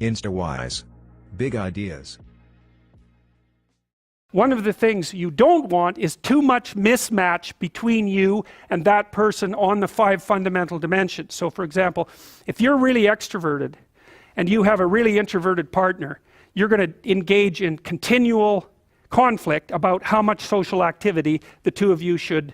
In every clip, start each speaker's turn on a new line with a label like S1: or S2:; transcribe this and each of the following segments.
S1: Instawise. Big ideas.
S2: One of the things you don't want is too much mismatch between you and that person on the 5 fundamental dimensions. So for example, if you're really extroverted and you have a really introverted partner, you're going to engage in continual conflict about how much social activity the two of you should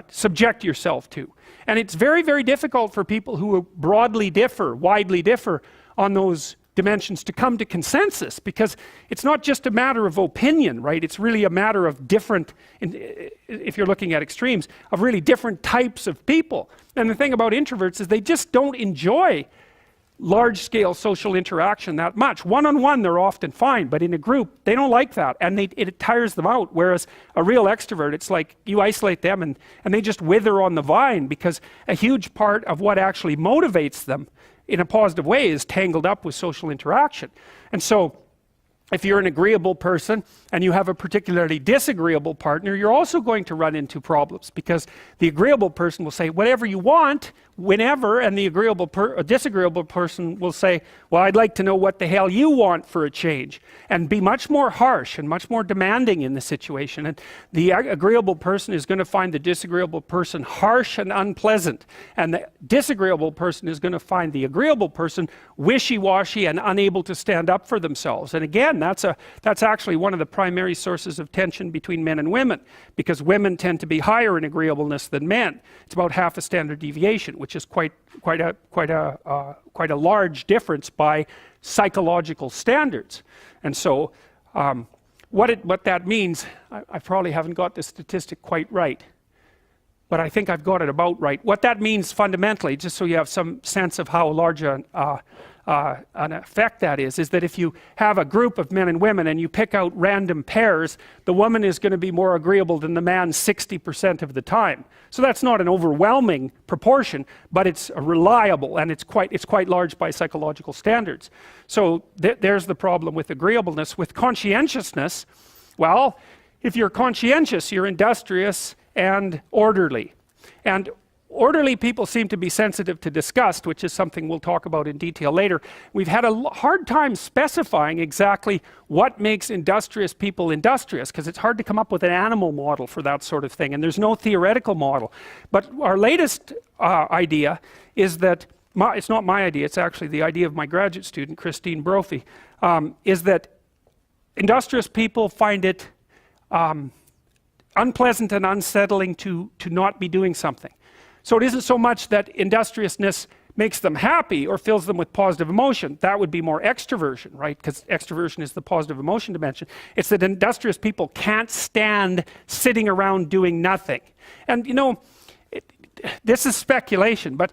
S2: subject yourself to. And it's very, very difficult for people who widely differ on those dimensions to come to consensus, because it's not just a matter of opinion, right? It's really a matter of different, if you're looking at extremes, of really different types of people. And the thing about introverts is they just don't enjoy large-scale social interaction that much. One-on-one they're often fine, but in a group they don't like that, and it tires them out. Whereas a real extrovert, it's like you isolate them and they just wither on the vine, because a huge part of what actually motivates them in a positive way is tangled up with social interaction. And so if you're an agreeable person and you have a particularly disagreeable partner, you're also going to run into problems, because the agreeable person will say whatever you want whenever, and the disagreeable person will say, well, I'd like to know what the hell you want for a change, and be much more harsh and much more demanding in the situation. And the agreeable person is going to find the disagreeable person harsh and unpleasant, and the disagreeable person is going to find the agreeable person wishy-washy and unable to stand up for themselves. And again, that's actually one of the primary sources of tension between men and women, because women tend to be higher in agreeableness than men. It's about half a standard deviation, which is quite a large difference by psychological standards. And so what that means, I probably haven't got the statistic quite right, but I think I've got it about right. What that means fundamentally, just so you have some sense of how large an effect that is that if you have a group of men and women and you pick out random pairs, the woman is going to be more agreeable than the man 60% of the time. So that's not an overwhelming proportion, but it's reliable, and it's quite large by psychological standards. So there's the problem with agreeableness. With conscientiousness, well, if you're conscientious, you're industrious and orderly. And orderly people seem to be sensitive to disgust, which is something we'll talk about in detail later. We've had a hard time specifying exactly what makes industrious people industrious, because it's hard to come up with an animal model for that sort of thing, and there's no theoretical model. But our latest idea is that, it's not my idea, it's actually the idea of my graduate student, Christine Brophy, is that industrious people find it unpleasant and unsettling to not be doing something. So it isn't so much that industriousness makes them happy or fills them with positive emotion. That would be more extroversion, right? Because extroversion is the positive emotion dimension. It's that industrious people can't stand sitting around doing nothing. And you know, this is speculation, but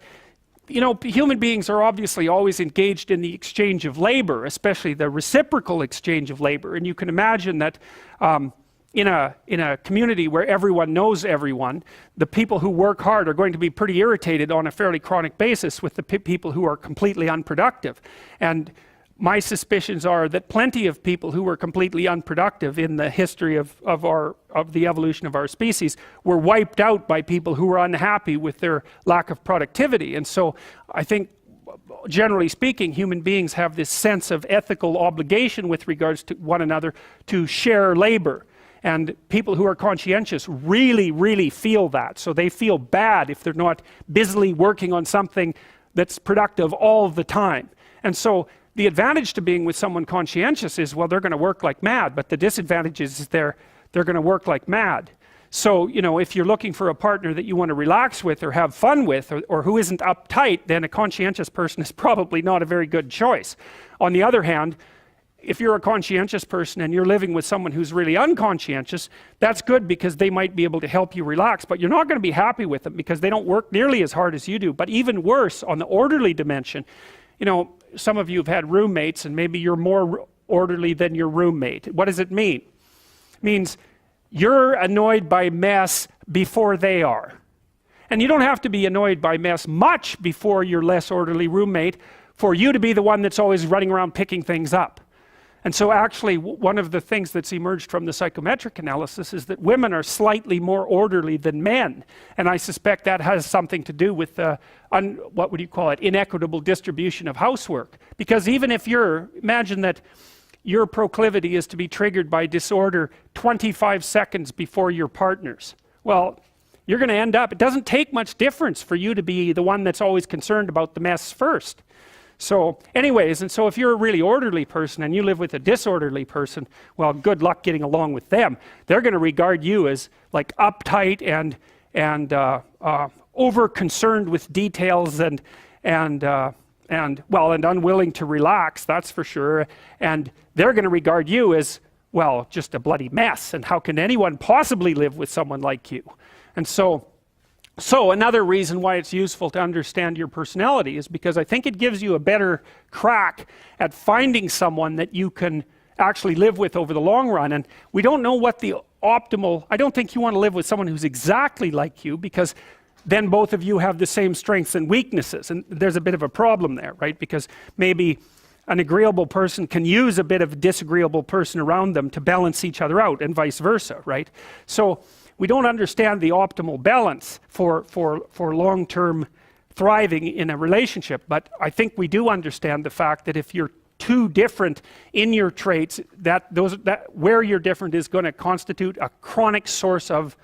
S2: you know, human beings are obviously always engaged in the exchange of labor, especially the reciprocal exchange of labor. And you can imagine that in a community where everyone knows everyone, the people who work hard are going to be pretty irritated on a fairly chronic basis with the people who are completely unproductive. And my suspicions are that plenty of people who were completely unproductive in the history of the evolution of our species were wiped out by people who were unhappy with their lack of productivity. And so I think, generally speaking, human beings have this sense of ethical obligation with regards to one another to share labor. And people who are conscientious really, really feel that. So they feel bad if they're not busily working on something that's productive all the time. And so the advantage to being with someone conscientious is, well, they're going to work like mad, but the disadvantage is they're going to work like mad. So, you know, if you're looking for a partner that you want to relax with or have fun with, or who isn't uptight, then a conscientious person is probably not a very good choice. On the other hand, if you're a conscientious person and you're living with someone who's really unconscientious, that's good, because they might be able to help you relax, but you're not going to be happy with them because they don't work nearly as hard as you do. But even worse, on the orderly dimension, you know, some of you have had roommates and maybe you're more orderly than your roommate. What does it mean? It means you're annoyed by mess before they are. And you don't have to be annoyed by mess much before your less orderly roommate for you to be the one that's always running around picking things up. And so actually one of the things that's emerged from the psychometric analysis is that women are slightly more orderly than men, and I suspect that has something to do with the what would you call it, inequitable distribution of housework. Because even if imagine that your proclivity is to be triggered by disorder 25 seconds before your partner's, well, you're going to end up, it doesn't take much difference for you to be the one that's always concerned about the mess first. So anyways, and so if you're a really orderly person and you live with a disorderly person, well, good luck getting along with them. They're going to regard you as like uptight and over concerned with details and unwilling to relax, that's for sure. And they're going to regard you as, well, just a bloody mess, and how can anyone possibly live with someone like you? And so another reason why it's useful to understand your personality is because I think it gives you a better crack at finding someone that you can actually live with over the long run. And we don't know what the optimal, I don't think you want to live with someone who's exactly like you, because then both of you have the same strengths and weaknesses, and there's a bit of a problem there, right? Because maybe an agreeable person can use a bit of a disagreeable person around them to balance each other out, and vice versa, right? So we don't understand the optimal balance for long-term thriving in a relationship, but I think we do understand the fact that if you're too different in your traits, that where you're different is going to constitute a chronic source of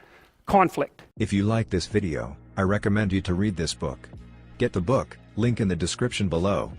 S2: conflict.
S1: If you like this video, I recommend you to read this book. Get the book, link in the description below.